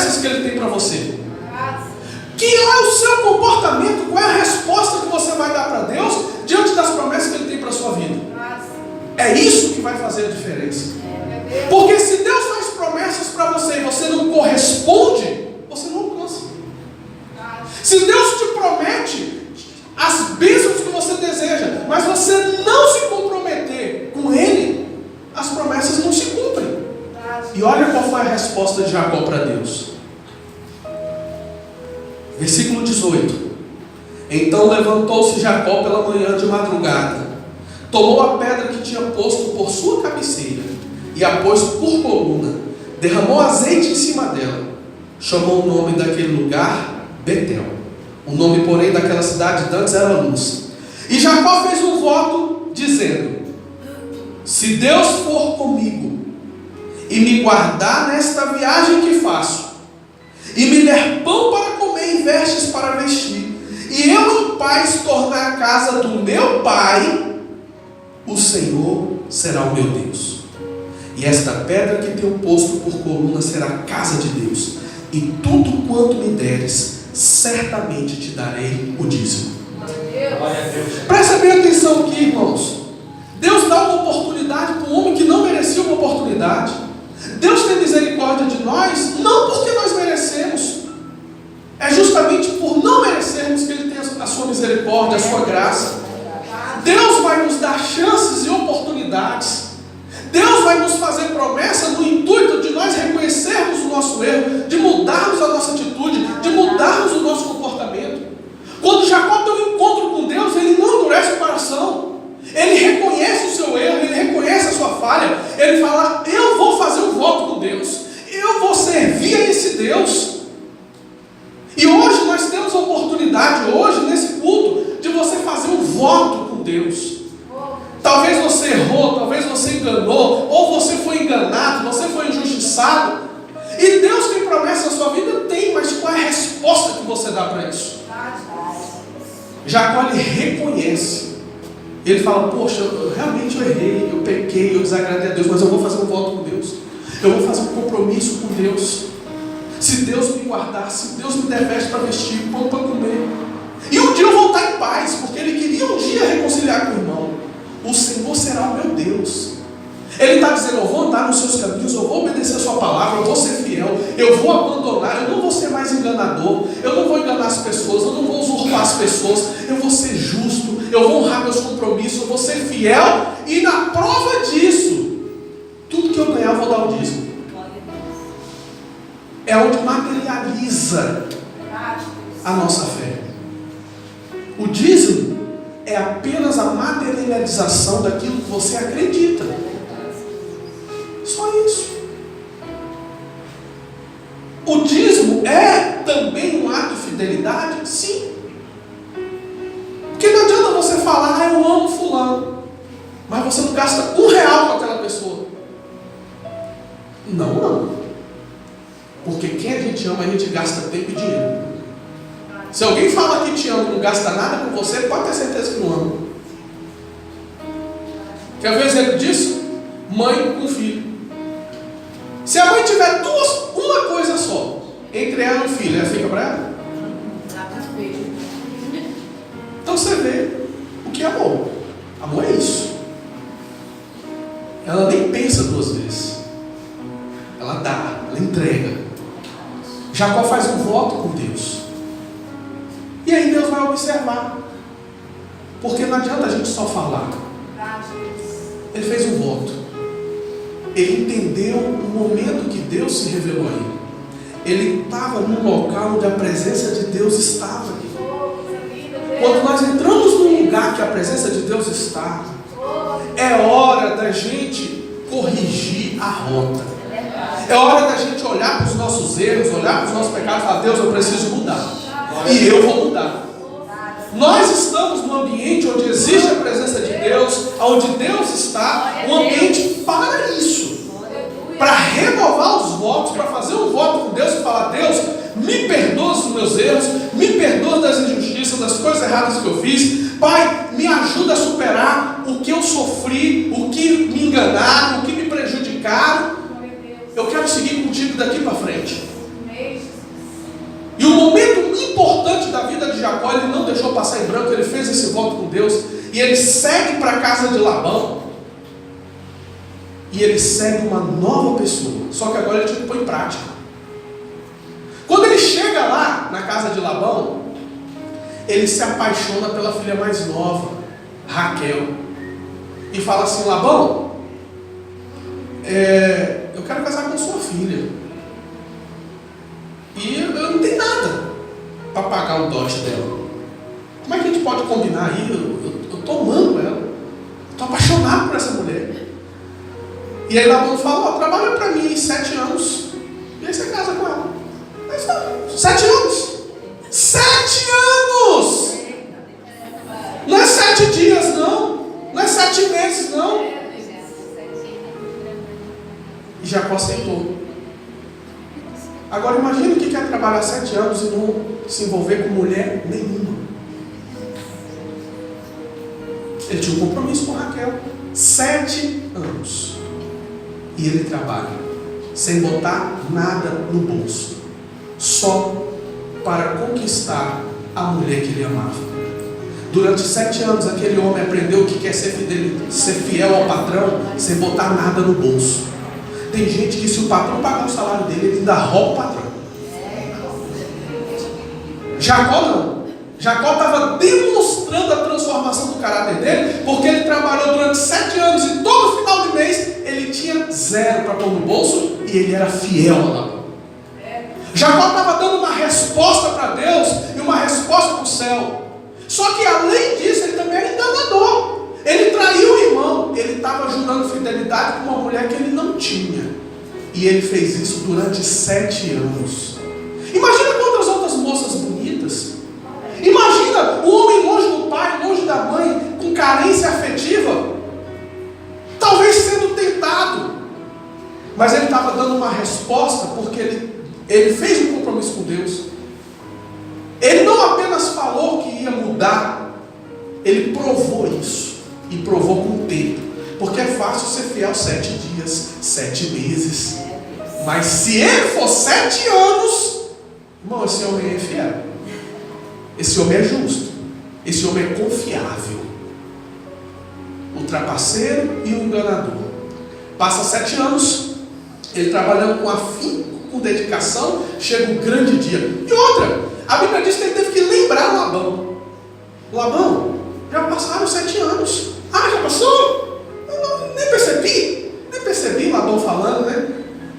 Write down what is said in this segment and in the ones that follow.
promessas que Ele tem para você? Que é o seu comportamento? Qual é a resposta que você vai dar para Deus diante das promessas que Ele tem para a sua vida? É isso que vai fazer a diferença. Porque se Deus faz promessas para você e você não corresponde, você não alcança. Se Deus te promete as bênçãos que você deseja, mas você não se comprometer com Ele, as promessas não se cumprem. E olha qual foi a resposta de Jacó para Deus. Versículo 18. Então levantou-se Jacó pela manhã de madrugada, tomou a pedra que tinha posto por sua cabeceira e a pôs por coluna, derramou azeite em cima dela, chamou o nome daquele lugar Betel. O nome, porém, daquela cidade dantes era Luz. E Jacó fez um voto dizendo: se Deus for comigo e me guardar nesta viagem que faço, e me der pão para comer e vestes para vestir, e eu em paz tornar a casa do meu pai, o Senhor será o meu Deus. E esta pedra que tenho posto por coluna será a casa de Deus. E tudo quanto me deres, certamente te darei o dízimo. Presta bem atenção aqui, irmãos. Deus dá uma oportunidade para um homem que não merecia uma oportunidade. Deus tem misericórdia de nós, não porque nós merecemos. É justamente por não merecermos que Ele tem a sua misericórdia, a sua graça. Deus vai nos dar chances e oportunidades. Deus vai nos fazer promessa no intuito de nós reconhecermos o nosso erro, de mudarmos a nossa atitude, de mudarmos o nosso comportamento. Quando Jacó tem um encontro com Deus, ele não endurece o coração. Ele reconhece o seu erro, ele reconhece a sua falha. Ele fala: eu vou fazer um voto com Deus, eu vou servir a esse Deus. E hoje nós temos a oportunidade, hoje nesse culto, de você fazer um voto com Deus. Talvez você errou, talvez você enganou, ou você foi enganado, você foi injustiçado. E Deus tem promessa na sua vida? Tem, mas qual é a resposta que você dá para isso? Jacó, ele reconhece. Ele fala: poxa, realmente eu errei, eu pequei, eu desagradei a Deus, mas eu vou fazer um voto com Deus. Eu vou fazer um compromisso com Deus. Se Deus me guardar, se Deus me der veste para vestir, pão para comer, e um dia eu vou estar em paz, porque ele queria um dia reconciliar com o irmão. O Senhor será o meu Deus. Ele está dizendo: eu vou andar nos seus caminhos, eu vou obedecer a sua palavra, eu vou ser fiel, eu vou abandonar, eu não vou ser mais enganador, eu não vou enganar as pessoas, eu não vou usurpar as pessoas, eu vou ser justo, eu vou honrar meus compromissos, eu vou ser fiel, e na prova disso, tudo que eu ganhar eu vou dar o dízimo. É onde materializa a nossa fé. O dízimo é apenas a materialização daquilo que você acredita. Só isso. O dízimo é também um ato de fidelidade? Sim. Porque não adianta você falar: eu amo fulano, mas você não gasta R$1 com aquela pessoa. Não. Porque quem a gente ama, a gente gasta tempo e dinheiro. Se alguém fala que te ama e não gasta nada com você, pode ter certeza que não ama. Quer ver o exemplo disso? Mãe com filho. Se a mãe tiver uma coisa só, entre ela e o filho, ela fica para ela? Então você vê o que é amor. Amor é isso. Ela nem pensa 2 vezes. Ela dá, ela entrega. Jacó faz um voto com Deus. E aí Deus vai observar. Porque não adianta a gente só falar. Ele fez um voto. Ele entendeu o momento que Deus se revelou a ele. Ele estava num local onde a presença de Deus estava. Quando nós entramos num lugar que a presença de Deus está, é hora da gente corrigir a rota. É hora da gente olhar para os nossos erros, olhar para os nossos pecados e falar: Deus, eu preciso mudar. E eu vou mudar. Nós estamos num ambiente onde existe a presença de Deus, onde Deus está, um ambiente para isso. Para renovar os votos, para fazer um voto com Deus e falar: Deus, me perdoa dos meus erros, me perdoa das injustiças, das coisas erradas que eu fiz. Pai, me ajuda a superar o que eu sofri, o que me enganaram, o que me prejudicaram. Eu quero seguir contigo daqui para frente. de Jacó, ele não deixou passar em branco, ele fez esse voto com Deus, e ele segue para a casa de Labão, e ele segue uma nova pessoa, só que agora ele tinha que pôr em prática. Quando ele chega lá, na casa de Labão, ele se apaixona pela filha mais nova, Raquel, e fala assim: Labão, eu quero casar com sua filha, e eu não tenho nada para pagar o dote dela. Como é que a gente pode combinar aí? Eu estou amando ela, estou apaixonado por essa mulher. E aí Labão fala: ó, trabalha para mim 7 anos, e aí você casa com ela. Aí fala, 7 anos? 7 anos! Não é 7 dias não, não é 7 meses não. E Jacó aceitou. Agora imagina o que é trabalhar 7 anos e não se envolver com mulher nenhuma. Ele tinha um compromisso com Raquel. 7 anos. E ele trabalha sem botar nada no bolso, só para conquistar a mulher que ele amava. Durante 7 anos aquele homem aprendeu o que é ser fiel ao patrão sem botar nada no bolso. Tem gente que, se o patrão pagar o salário dele, ele ainda rouba o patrão. Jacó não. Jacó estava demonstrando a transformação do caráter dele, porque ele trabalhou durante 7 anos e todo final de mês ele tinha 0 para pôr no bolso e ele era fiel a Labão. Jacó estava dando uma resposta para Deus e uma resposta para o céu. Só que além disso, ele também era enganador. Ele traiu o irmão, ele estava jurando fidelidade com uma mulher que ele não tinha. E ele fez isso durante 7 anos. Imagina quantas outras moças bonitas. Imagina o homem longe do pai, longe da mãe, com carência afetiva, talvez sendo tentado. Mas ele estava dando uma resposta porque ele fez um compromisso com Deus. Ele não apenas falou que ia mudar, ele provou isso. E provou com o tempo. Porque é fácil ser fiel 7 dias, 7 meses. Mas se ele for 7 anos, irmão, esse homem é fiel. Esse homem é justo. Esse homem é confiável. O trapaceiro e o enganador. Passa 7 anos, ele trabalhando com afinco, com dedicação, chega um grande dia. E outra, a Bíblia diz que ele teve que lembrar Labão. Labão, já passaram 7 anos. Ah, já passou? Eu nem percebi Labão falando, né?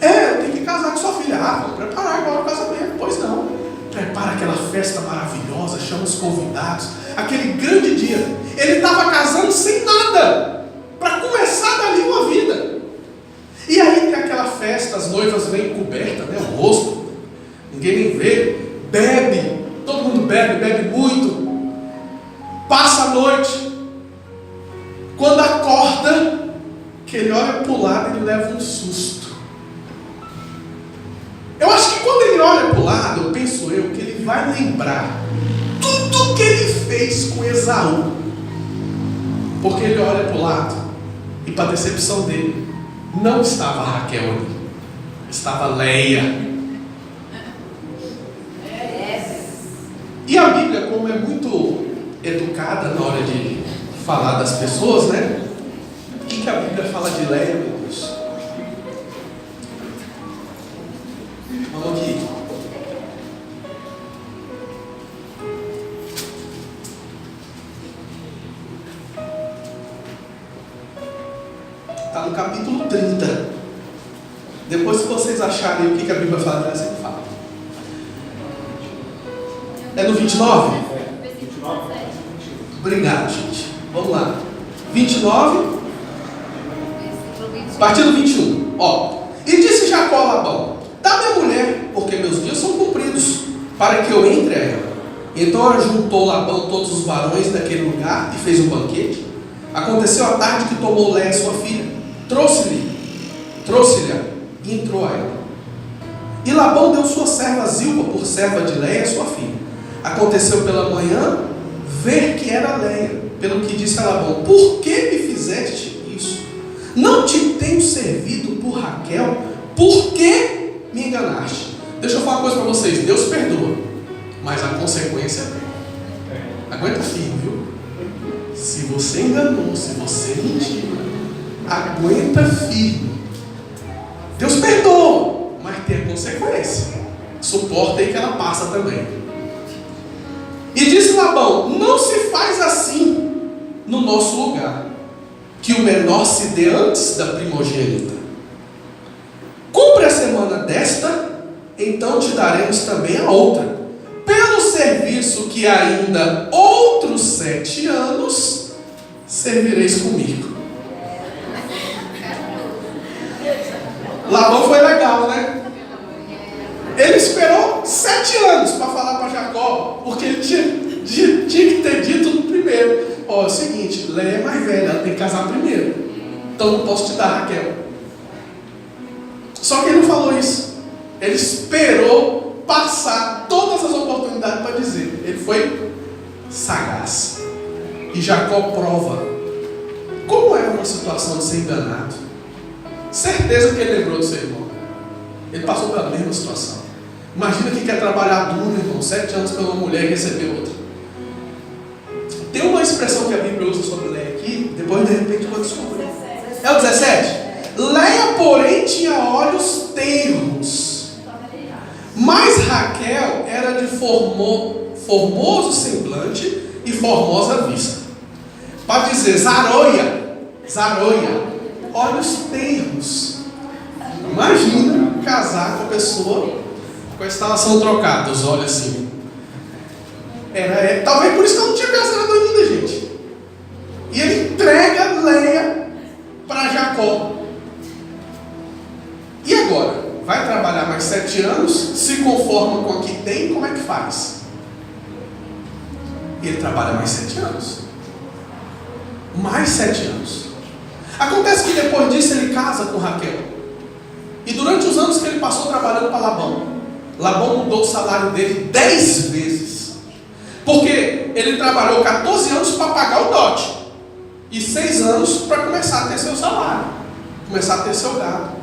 Eu tenho que casar com sua filha. Ah, vou preparar agora o casamento. Pois não. Prepara aquela festa maravilhosa, chama os convidados, aquele grande dia. Ele estava casando sem nada, para começar dali uma vida. E aí tem aquela festa, as noivas vêm cobertas, né? O rosto, ninguém nem vê, bebe, todo mundo bebe muito, passa a noite. Quando acorda, que ele olha para o lado, ele leva um susto. Eu acho que quando ele olha para o lado, penso eu, que ele vai lembrar tudo que ele fez com Esaú. Porque ele olha para o lado, e para a decepção dele, não estava Raquel ali, estava Leia. E a Bíblia, como é muito educada na hora de falar das pessoas, né? O que a Bíblia fala de Leia, meu Deus? Vamos aqui. Está no capítulo 30. Depois, se vocês acharem o que a Bíblia fala dela, você fala. É no 29? Obrigado, gente. Vamos lá. 29, a partir do 21. Ó. E disse Jacó a Labão: dá minha mulher, porque meus dias são cumpridos, para que eu entre a ela. Então ajuntou Labão todos os varões daquele lugar e fez um banquete. Aconteceu à tarde que tomou Leia, sua filha, trouxe-lhe e entrou a ela. E Labão deu sua serva Zilpa por serva de Leia, sua filha. Aconteceu pela manhã ver que era Leia, pelo que disse a Labão: por que me fizeste isso? Não te tenho servido por Raquel? Por que me enganaste? Deixa eu falar uma coisa para vocês: Deus perdoa, mas a consequência vem. Aguenta firme, viu? Se você enganou, se você mentiu, aguenta firme. Deus perdoa, mas tem a consequência. Suporta aí que ela passa também. E disse Labão: não se faz assim no nosso lugar, que o menor se dê antes da primogênita. Cumpre a semana desta, então te daremos também a outra, pelo serviço que ainda outros 7 anos servireis comigo. Labão foi legal, né? Ele esperou 7 anos para falar para Jacó, porque ele tinha que ter dito no primeiro: ó, é o seguinte, Léia é mais velha, ela tem que casar primeiro, então não posso te dar Raquel. Só que ele não falou isso. Ele esperou passar todas as oportunidades para dizer. Ele foi sagaz. E Jacó prova como é uma situação de ser enganado. Certeza que ele lembrou do seu irmão. Ele passou pela mesma situação. Imagina que quer trabalhar duro, irmão, 7 anos pela mulher e receber outra. Tem uma expressão que a Bíblia usa sobre Léia aqui, depois de repente eu vou descobrir. É o 17? Léia, porém, tinha olhos tenros, mas Raquel era de formoso semblante e formosa vista. Para dizer zaroia, olhos tenros. Imagina casar com a pessoa com a instalação trocada, os olhos assim. Talvez por isso que ela não tinha casado ainda, gente. E ele entrega Léia para Jacó. E agora? Vai trabalhar mais 7 anos? Se conforma com o que tem? Como é que faz? Ele trabalha mais 7 anos. Mais 7 anos. Acontece que depois disso ele casa com Raquel. E durante os anos que ele passou trabalhando para Labão mudou o salário dele 10 vezes. Porque ele trabalhou 14 anos para pagar o dote. E 6 anos para começar a ter seu salário. Começar a ter seu gado.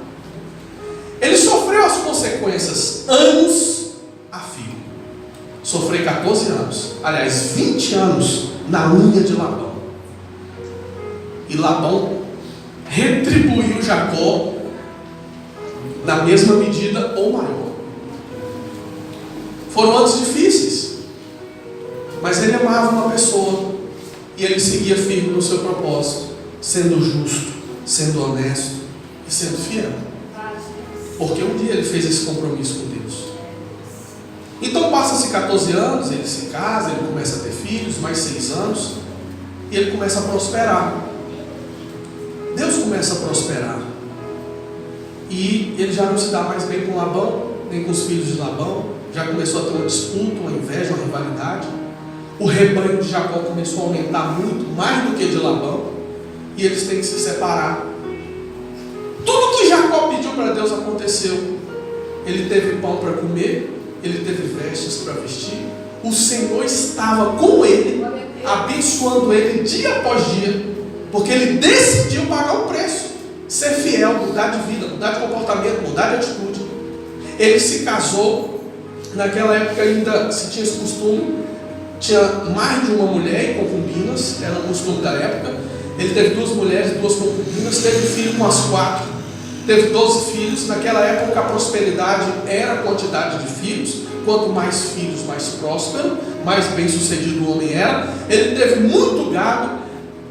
Ele sofreu as consequências anos a fio. Sofreu 14 anos. Aliás, 20 anos na unha de Labão. E Labão retribuiu Jacó na mesma medida ou maior. Foram anos difíceis. Mas ele amava uma pessoa. E ele seguia firme no seu propósito. Sendo justo, sendo honesto e sendo fiel. Porque um dia ele fez esse compromisso com Deus. Então passa-se 14 anos, ele se casa, ele começa a ter filhos, mais 6 anos, e ele começa a prosperar. Deus começa a prosperar. E ele já não se dá mais bem com Labão, nem com os filhos de Labão. Já começou a ter uma disputa, uma inveja, uma rivalidade. O rebanho de Jacó começou a aumentar muito, mais do que de Labão. E eles têm que se separar. Tudo que Jacó pediu para Deus aconteceu. Ele teve pão para comer, ele teve vestes para vestir. O Senhor estava com ele, abençoando ele dia após dia, porque ele decidiu pagar o preço, ser fiel, mudar de vida, mudar de comportamento, mudar de atitude. Ele se casou. Naquela época ainda se tinha esse costume, tinha mais de uma mulher e concubinas, era um costume da época. Ele teve 2 mulheres e 2 concubinas, teve filho com as 4, teve 12 filhos. Naquela época a prosperidade era a quantidade de filhos. Quanto mais filhos, mais próspero, mais bem sucedido o homem era. Ele teve muito gado.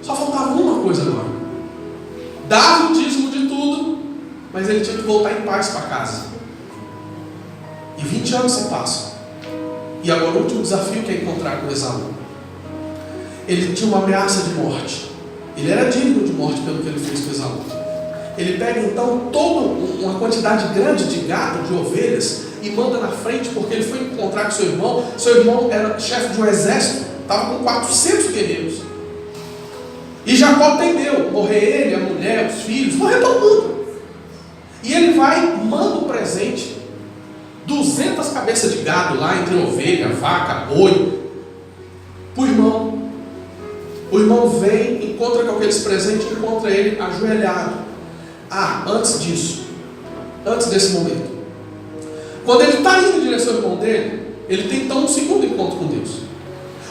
Só faltava uma coisa agora: dava o dízimo de tudo, mas ele tinha que voltar em paz para casa. E 20 anos se passam. E agora o último desafio que é encontrar com Esaú. Ele tinha uma ameaça de morte. Ele era digno de morte pelo que ele fez com Esaú. Ele pega então toda uma quantidade grande de gado, de ovelhas, e manda na frente, porque ele foi encontrar com seu irmão. Seu irmão era chefe de um exército, estava com 400 guerreiros. E Jacó temeu morrer ele, a mulher, os filhos, morrer todo mundo. E ele vai e manda um presente: 200 cabeças de gado lá, entre ovelha, vaca, boi, para o irmão. O irmão vem, encontra com aqueles presentes, encontra ele ajoelhado. Antes disso, antes desse momento, quando ele está indo em direção ao irmão dele, ele tem então um segundo encontro com Deus.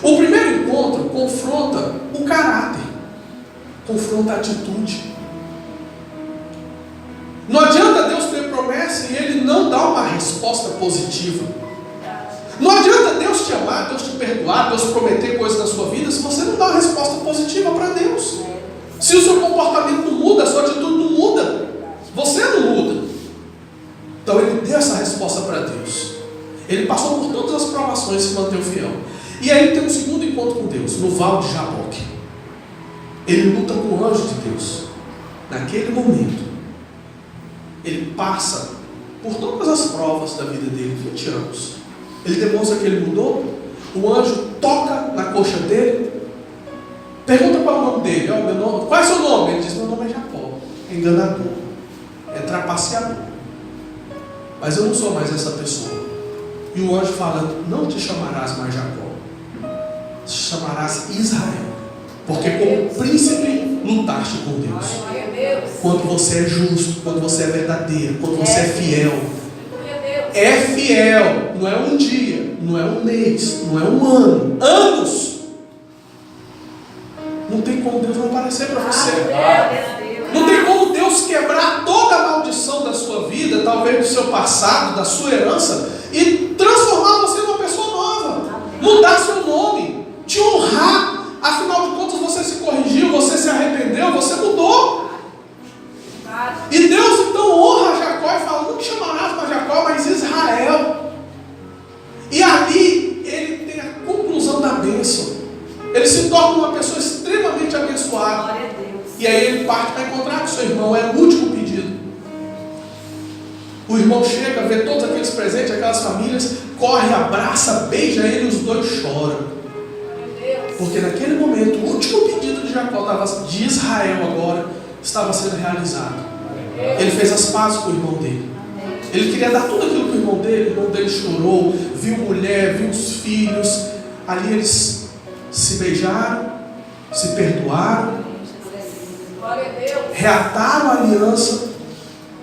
O primeiro encontro confronta o caráter, confronta a atitude. Não adianta Deus ter promessa e Ele não dar uma resposta positiva. Não adianta Deus te amar, Deus te perdoar, Deus prometer coisas na sua vida, se você não dá uma resposta positiva para Deus. Se o seu comportamento não muda, a sua atitude não muda, você não muda. Então Ele deu essa resposta para Deus. Ele passou por todas as provações e se manteve fiel. E aí ele tem um segundo encontro com Deus, no Vale de Jaboque. Ele luta com o anjo de Deus. Naquele momento, ele passa por todas as provas da vida dele, 20 anos. Ele demonstra que ele mudou. O anjo toca na coxa dele, pergunta qual é o nome dele. Meu nome, qual é o seu nome? Ele diz: meu nome é Jacó. É enganador, é trapaceador, mas eu não sou mais essa pessoa. E o anjo fala: não te chamarás mais Jacó, te chamarás Israel, porque como príncipe lutaste com Deus. Quando você é justo, quando você é verdadeiro, quando você é fiel. É fiel, não é um dia, não é um mês, não é um ano, anos. Não tem como Deus não aparecer para você. Não tem como Deus quebrar toda a maldição da sua vida, talvez do seu passado, da sua herança, e transformar você numa pessoa nova. Mudar seu nome, te honrar. Afinal de contas, você se corrigiu, você se arrependeu, você mudou. E Deus então honra Jacó e fala: não te chamarás mais Jacó, mas Israel. E ali ele tem a conclusão da bênção. Ele se torna uma pessoa extremamente abençoada. E aí ele parte para encontrar com seu irmão. Era o último pedido. O irmão chega, vê todos aqueles presentes, aquelas famílias, corre, abraça, beija ele e os dois choram. Porque naquele momento, o último pedido de Jacó, de Israel agora, estava sendo realizado. Ele fez as pazes com o irmão dele. Ele queria dar tudo aquilo para o irmão dele chorou, viu mulher, viu os filhos. Ali eles se beijaram, se perdoaram, reataram a aliança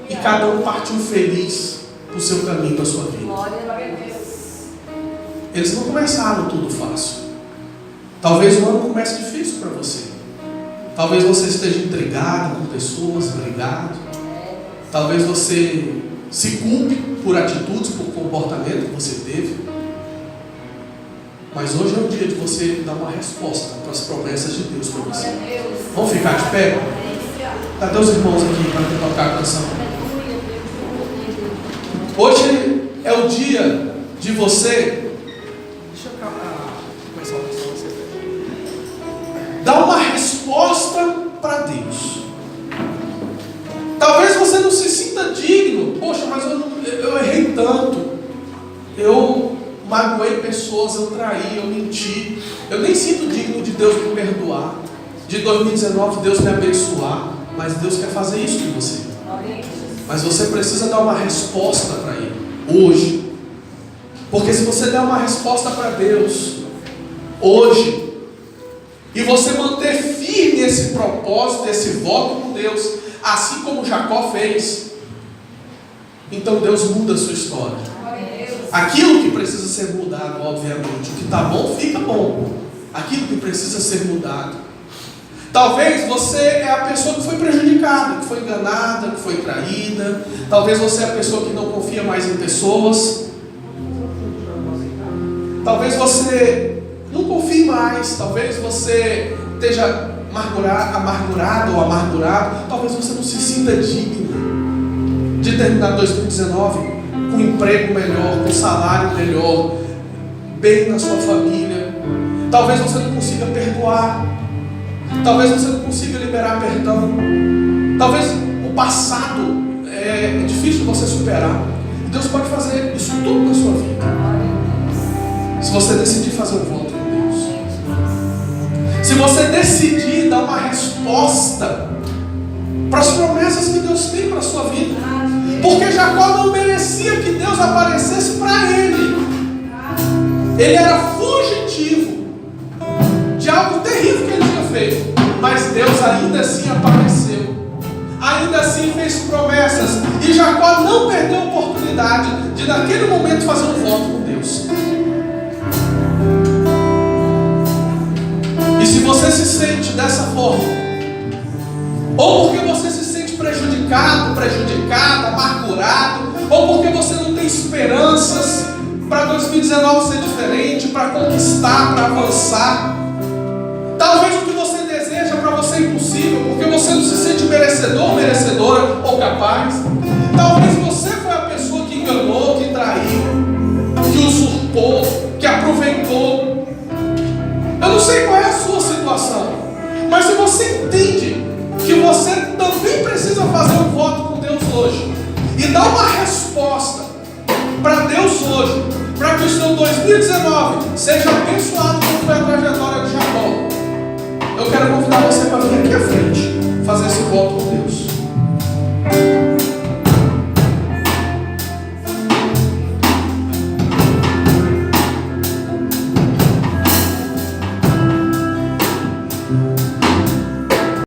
e cada um partiu feliz para o seu caminho, para a sua vida. Eles não começaram tudo fácil. Talvez o ano comece difícil para você. Talvez você esteja intrigado com pessoas, brigado. Talvez você se culpe por atitudes, por comportamento que você teve. Mas hoje é o dia de você dar uma resposta para as promessas de Deus para você. Vamos ficar de pé? Cadê os irmãos aqui para tocar a canção? Hoje é o dia de você dar uma resposta para Deus. Talvez você não se sinta digno. Poxa, mas eu errei tanto. Eu magoei pessoas, eu traí, eu menti. Eu nem sinto digno de Deus me perdoar. De 2019 Deus me abençoar. Mas Deus quer fazer isso com você. Mas você precisa dar uma resposta para Ele hoje. Porque se você der uma resposta para Deus hoje, e você manter firme esse propósito, esse voto com Deus, assim como Jacó fez, então Deus muda a sua história. Aquilo que precisa ser mudado, obviamente, o que está bom, fica bom. Aquilo que precisa ser mudado. Talvez você é a pessoa que foi prejudicada, que foi enganada, que foi traída. Talvez você é a pessoa que não confia mais em pessoas. Talvez você não confie mais. Talvez você esteja amargurado ou amargurado. Talvez você não se sinta digno de terminar 2019 com um emprego melhor, com um salário melhor, bem na sua família. Talvez você não consiga perdoar. Talvez você não consiga liberar perdão. Talvez o passado é difícil de você superar. E Deus pode fazer isso tudo na sua vida, se você decidir fazer um voto com Deus. Se você decidir dar uma resposta para as promessas que Deus tem para a sua vida. Porque Jacó não merecia que Deus aparecesse para ele. Ele era fugitivo de algo terrível que ele tinha feito. Mas Deus ainda assim apareceu. Ainda assim fez promessas. E Jacó não perdeu a oportunidade de naquele momento fazer um voto com Deus. 2019 ser diferente, para conquistar, para avançar. Talvez o que você deseja para você é impossível, porque você não se sente merecedor, merecedora ou capaz. Talvez você foi a pessoa que enganou, que traiu, que usurpou, que aproveitou. Eu não sei qual é a sua situação, mas se você entende que você também precisa fazer um voto com Deus hoje e dar uma resposta para Deus hoje, para que o seu 2019 seja abençoado como foi a trajetória de Jacó, eu quero convidar você para vir aqui à frente fazer esse voto com Deus.